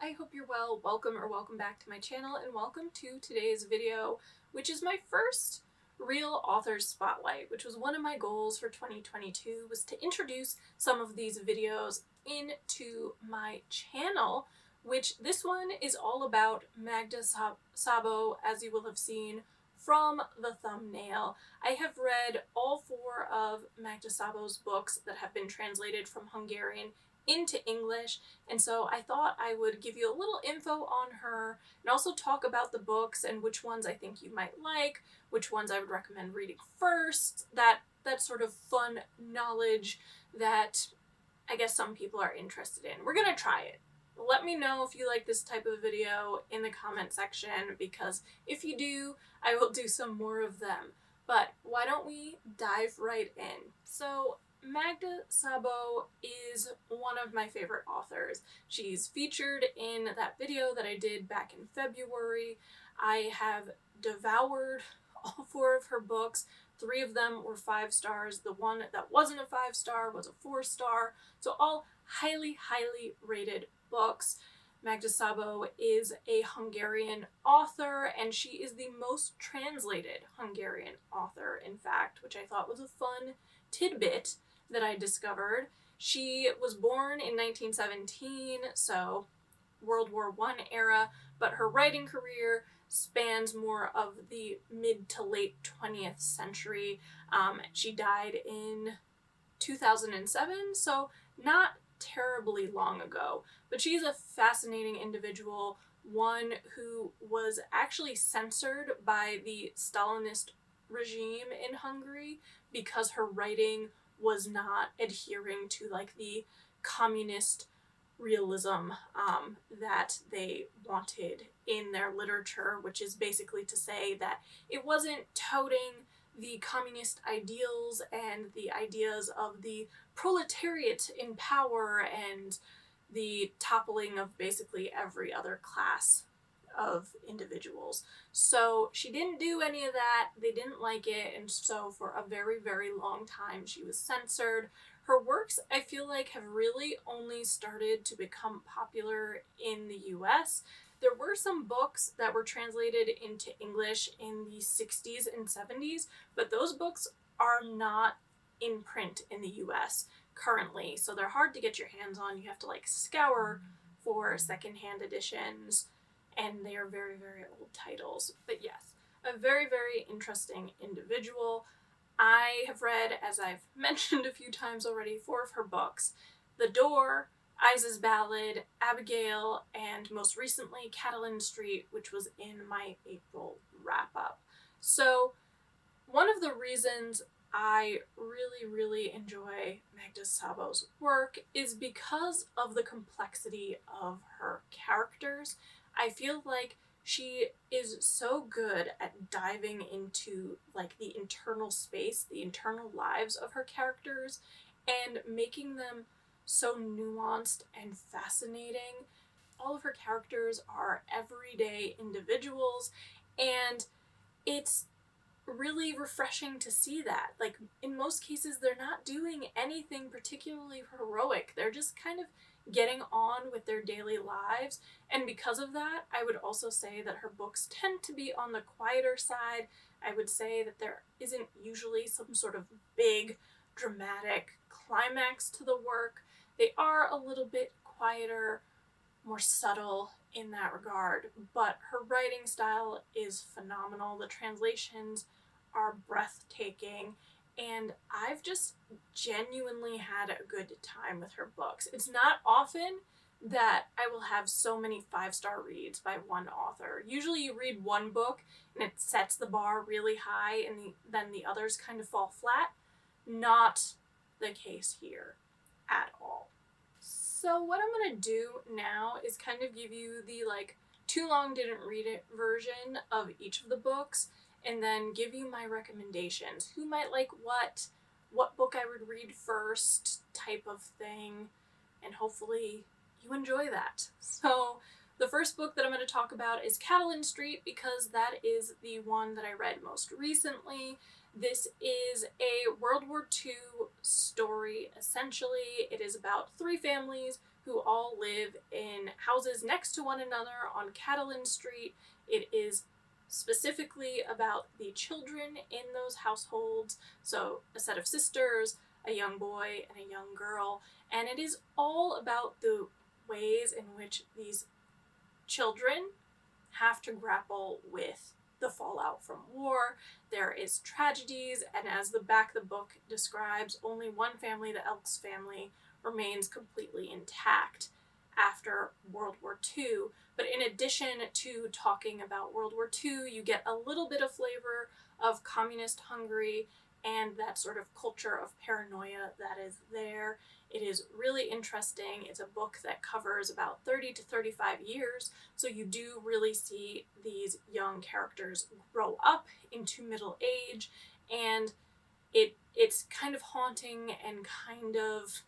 I hope you're well. Welcome back to my channel, and welcome to today's video, which is my first real author's spotlight, which was one of my goals for 2022, was to introduce some of these videos into my channel, which this one is all about Magda Szabo, as you will have seen from the thumbnail. I have read all 4 of Magda Szabo's books that have been translated from Hungarian into English, and so I thought I would give you a little info on her and also talk about the books and which ones I think you might like, which ones I would recommend reading first, that sort of fun knowledge that I guess some people are interested in. We're gonna try it. Let me know if you like this type of video in the comment section, because if you do, I will do some more of them. But why don't we dive right in? So Magda Szabo is one of my favorite authors. She's featured in that video that I did back in February. I have devoured all 4 of her books. 3 of them were 5 stars. The one that wasn't a 5-star was a 4-star. So all highly rated books. Magda Szabo is a Hungarian author, and she is the most translated Hungarian author, in fact, which I thought was a fun tidbit that I discovered. She was born in 1917, so World War I era, but her writing career spans more of the mid to late 20th century. She died in 2007, so not terribly long ago, but she's a fascinating individual, one who was actually censored by the Stalinist regime in Hungary because her writing was not adhering to like the communist realism that they wanted in their literature, which is basically to say that it wasn't toting the communist ideals and the ideas of the proletariat in power and the toppling of basically every other class of individuals. So she didn't do any of that. They didn't like it, and so for a very long time she was censored. Her works, I feel like, have really only started to become popular in the US. There were some books that were translated into English in the 60s and 70s, but those books are not in print in the US currently, so they're hard to get your hands on. You have to like scour for secondhand editions, and they are very old titles. But yes, a very interesting individual. I have read, as I've mentioned a few times already, 4 of her books: The Door, Isa's Ballad, Abigail, and most recently Catalan Street, which was in my April wrap-up. So one of the reasons I really enjoy Magda Szabo's work is because of the complexity of her characters. I feel like she is so good at diving into like the internal space, the internal lives of her characters, and making them so nuanced and fascinating. All of her characters are everyday individuals, and it's really refreshing to see that. Like, in most cases, they're not doing anything particularly heroic. They're just kind of getting on with their daily lives, and because of that, I would also say that her books tend to be on the quieter side. I would say that there isn't usually some sort of big, dramatic climax to the work. They are a little bit quieter, more subtle in that regard, but her writing style is phenomenal. The translations are breathtaking, and I've just genuinely had a good time with her books. It's not often that I will have so many 5-star reads by one author. Usually you read one book and it sets the bar really high, and then the others kind of fall flat. Not the case here at all. So what I'm gonna do now is kind of give you the like too long didn't read it version of each of the books, and then give you my recommendations. Who might like what book I would read first, type of thing, and hopefully you enjoy that. So the first book that I'm going to talk about is Catalan Street, because that is the one that I read most recently. This is a World War II story, essentially. It is about 3 families who all live in houses next to one another on Catalan Street. It is specifically about the children in those households, so a set of sisters, a young boy, and a young girl, and it is all about the ways in which these children have to grapple with the fallout from war. There is tragedies, and as the back of the book describes, only one family, the Elks family, remains completely intact after World War II. But in addition to talking about World War II, you get a little bit of flavor of communist Hungary and that sort of culture of paranoia that is there. It is really interesting. It's a book that covers about 30 to 35 years, so you do really see these young characters grow up into middle age, and it's kind of haunting and kind of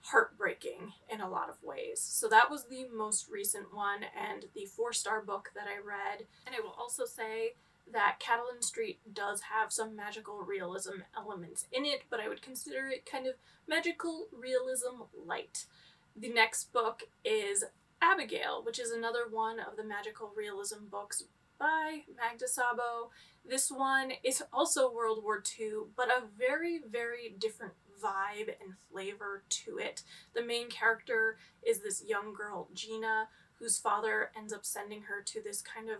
heartbreaking in a lot of ways. So that was the most recent one and the 4-star book that I read. And I will also say that Catalan Street does have some magical realism elements in it, but I would consider it kind of magical realism light. The next book is Abigail, which is another one of the magical realism books by Magda Szabo. This one is also World War II, but a very, very different vibe and flavor to it. The main character is this young girl, Gina, whose father ends up sending her to this kind of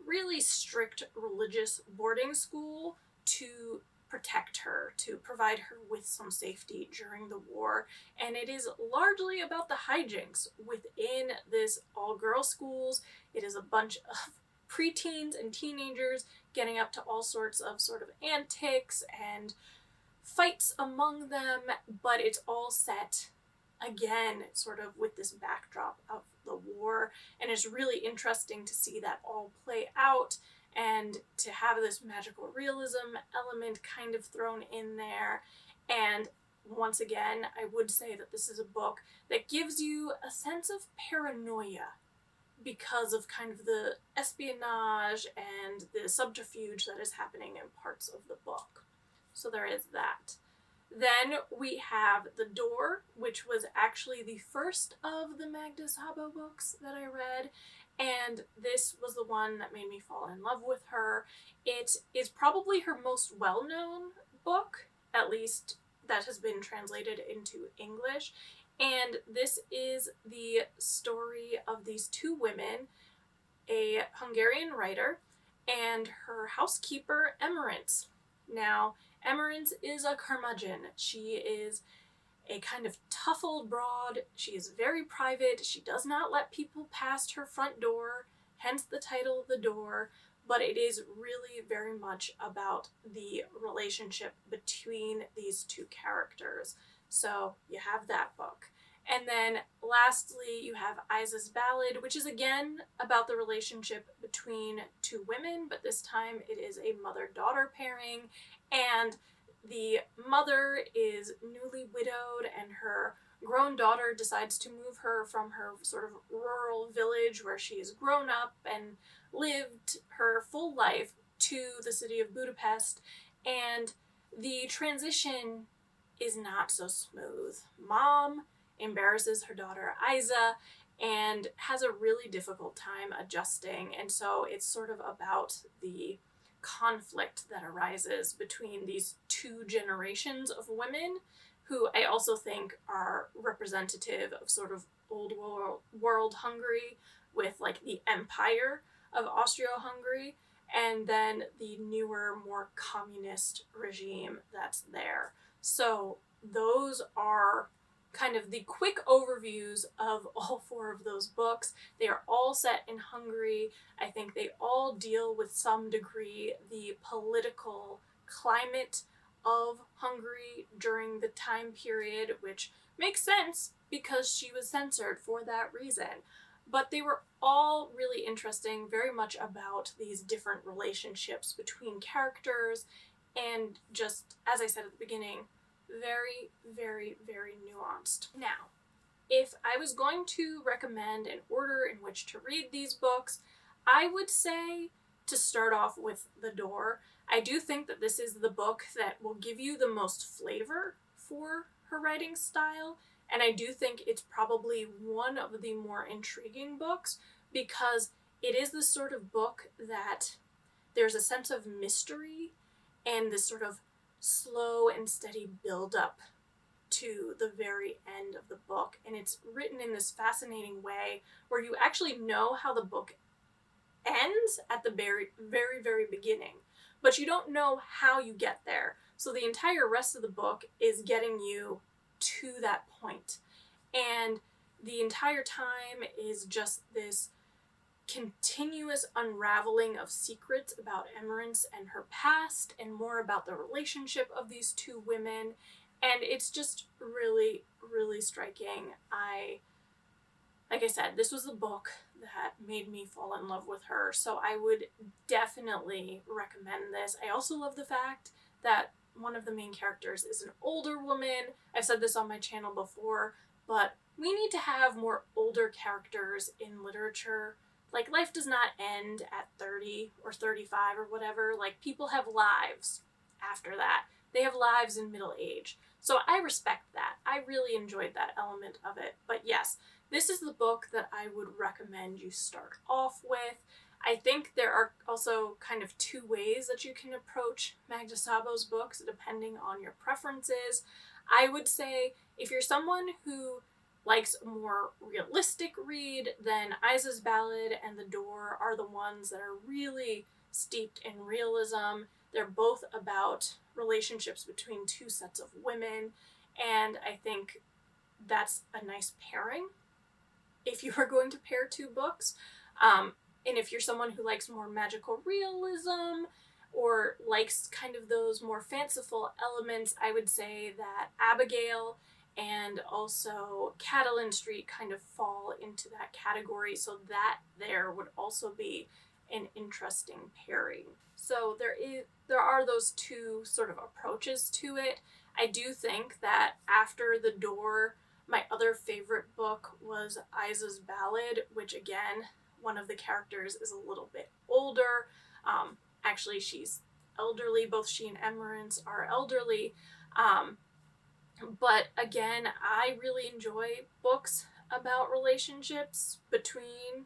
really strict religious boarding school to protect her, to provide her with some safety during the war. And it is largely about the hijinks within this all-girls schools. It is a bunch of preteens and teenagers getting up to all sorts of sort of antics and fights among them, but it's all set again sort of with this backdrop of the war, and it's really interesting to see that all play out and to have this magical realism element kind of thrown in there. And once again, I would say that this is a book that gives you a sense of paranoia because of kind of the espionage and the subterfuge that is happening in parts of the book. So there is that. Then we have The Door, which was actually the first of the Magda Szabo books that I read, and this was the one that made me fall in love with her. It is probably her most well-known book, at least that has been translated into English, and this is the story of these two women, a Hungarian writer and her housekeeper, Emerence. Now, Emerence is a curmudgeon. She is a kind of tough old broad. She is very private. She does not let people past her front door, hence the title The Door, but it is really very much about the relationship between these two characters. So you have that book. And then lastly, you have Isa's Ballad, which is again about the relationship between two women, but this time it is a mother-daughter pairing, and the mother is newly widowed and her grown daughter decides to move her from her sort of rural village where she has grown up and lived her full life to the city of Budapest, and the transition is not so smooth. Mom embarrasses her daughter Isa and has a really difficult time adjusting, and so it's sort of about the conflict that arises between these two generations of women, who I also think are representative of sort of old world Hungary, with like the empire of Austro-Hungary, and then the newer, more communist regime that's there. So those are kind of the quick overviews of all 4 of those books. They are all set in Hungary. I think they all deal with some degree the political climate of Hungary during the time period, which makes sense because she was censored for that reason. But they were all really interesting, very much about these different relationships between characters, and just, as I said at the beginning, very, very, very nuanced. Now, if I was going to recommend an order in which to read these books, I would say to start off with The Door. I do think that this is the book that will give you the most flavor for her writing style, And I do think it's probably one of the more intriguing books because it is this sort of book that there's a sense of mystery and this sort of slow and steady build-up to the very end of the book. And it's written in this fascinating way where you actually know how the book ends at the very, very, very beginning, but you don't know how you get there. So the entire rest of the book is getting you to that point. And the entire time is just this continuous unraveling of secrets about Emerence and her past, and more about the relationship of these two women. And it's just really, really striking. Like I said, this was the book that made me fall in love with her, so I would definitely recommend this. I also love the fact that one of the main characters is an older woman. I've said this on my channel before, but we need to have more older characters in literature. Like, life does not end at 30 or 35 or whatever. Like, people have lives after that. They have lives in middle age. So I respect that. I really enjoyed that element of it. But yes, this is the book that I would recommend you start off with. I think there are also kind of two ways that you can approach Magda Szabo's books depending on your preferences. I would say if you're someone who likes a more realistic read, then Isa's Ballad and The Door are the ones that are really steeped in realism. They're both about relationships between two sets of women, and I think that's a nice pairing if you are going to pair two books. And if you're someone who likes more magical realism or likes kind of those more fanciful elements, I would say that Abigail and also Catalan Street kind of fall into that category, so that there would also be an interesting pairing. So there are those two sort of approaches to it. I do think that after The Door, my other favorite book was Isa's Ballad, which again, one of the characters is a little bit older. Actually, she's elderly. Both she and Emerence are elderly. But again, I really enjoy books about relationships between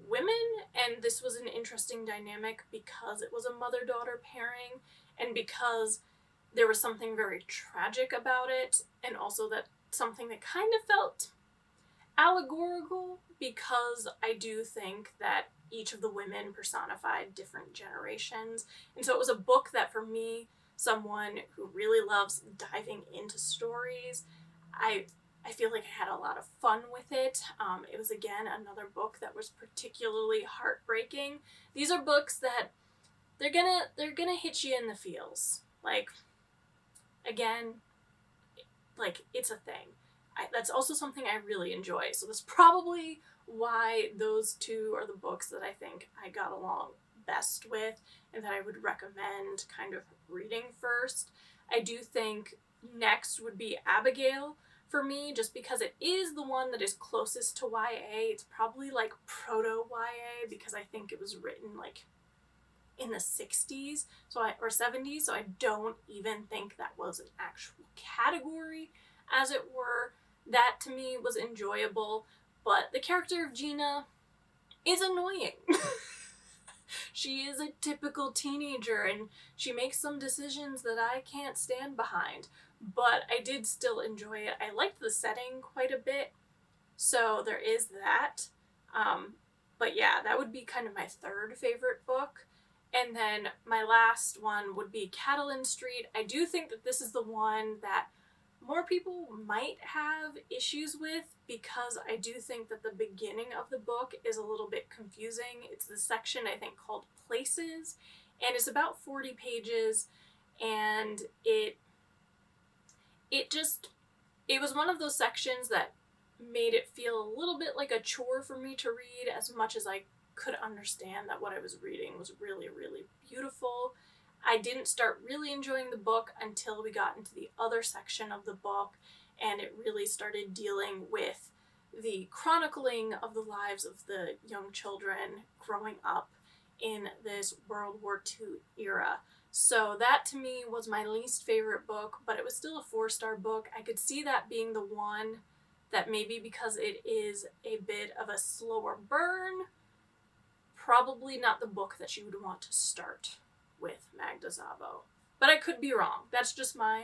women, and this was an interesting dynamic because it was a mother-daughter pairing, and because there was something very tragic about it, and also that something that kind of felt allegorical, because I do think that each of the women personified different generations. And so it was a book that, for me, someone who really loves diving into stories, I feel like I had a lot of fun with it. It was, again, another book that was particularly heartbreaking. These are books that they're gonna hit you in the feels. Like, again, like, it's a thing. That's also something I really enjoy. So that's probably why those two are the books that I think I got along best with and that I would recommend kind of reading first. I do think next would be Abigail for me, just because it is the one that is closest to YA. It's probably like proto-YA because I think it was written like in the 60s or 70s, so I don't even think that was an actual category, as it were. That to me was enjoyable, but the character of Gina is annoying. She is a typical teenager and she makes some decisions that I can't stand behind, but I did still enjoy it. I liked the setting quite a bit, so there is that. But yeah, that would be kind of my third favorite book. And then my last one would be Catalan Street. I do think that this is the one that more people might have issues with, because I do think that the beginning of the book is a little bit confusing. It's the section, I think, called Places, and it's about 40 pages, and it was one of those sections that made it feel a little bit like a chore for me to read, as much as I could understand that what I was reading was really, really beautiful. I didn't start really enjoying the book until we got into the other section of the book, and it really started dealing with the chronicling of the lives of the young children growing up in this World War II era. So that to me was my least favorite book, but it was still a 4-star book. I could see that being the one that maybe because it is a bit of a slower burn, probably not the book that you would want to start with Magda Szabo. But I could be wrong. That's just my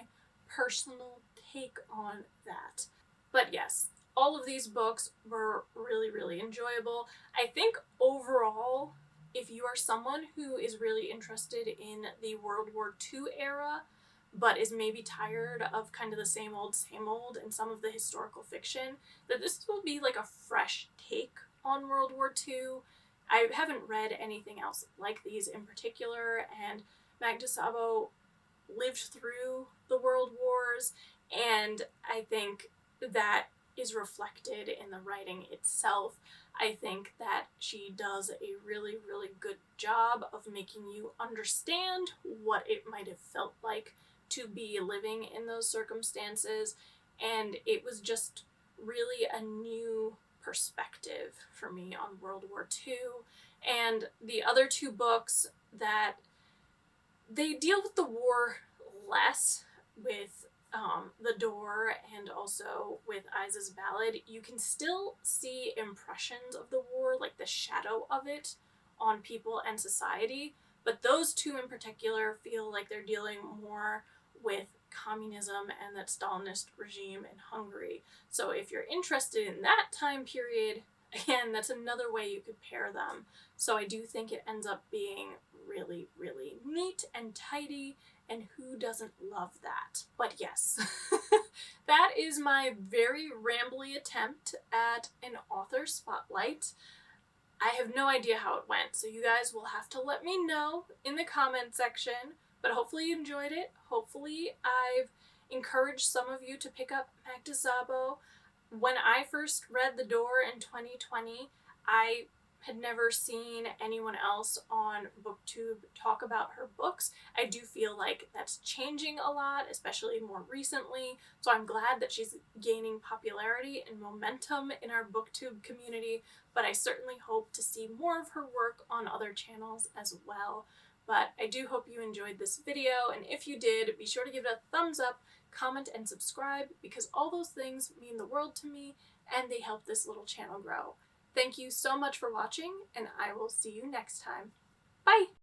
personal take on that. But yes, all of these books were really, really enjoyable. I think overall, if you are someone who is really interested in the World War II era, but is maybe tired of kind of the same old and some of the historical fiction, that this will be like a fresh take on World War II. I haven't read anything else like these in particular, and Magda Szabo lived through the World Wars, and I think that is reflected in the writing itself. I think that she does a really, really good job of making you understand what it might have felt like to be living in those circumstances, and it was just really a new perspective for me on World War II. And the other two books that they deal with the war less, with The Door and also with Isa's Ballad, you can still see impressions of the war, like the shadow of it on people and society, but those two in particular feel like they're dealing more with communism and that Stalinist regime in Hungary. So if you're interested in that time period, again, that's another way you could pair them. So I do think it ends up being really, really neat and tidy, and who doesn't love that? But yes, that is my very rambly attempt at an author spotlight. I have no idea how it went, so you guys will have to let me know in the comment section, but hopefully you enjoyed it. Hopefully I've encouraged some of you to pick up Magda Szabo. When I first read The Door in 2020, I had never seen anyone else on BookTube talk about her books. I do feel like that's changing a lot, especially more recently, so I'm glad that she's gaining popularity and momentum in our BookTube community, but I certainly hope to see more of her work on other channels as well. But I do hope you enjoyed this video, and if you did, be sure to give it a thumbs up, comment, and subscribe, because all those things mean the world to me, and they help this little channel grow. Thank you so much for watching, and I will see you next time. Bye!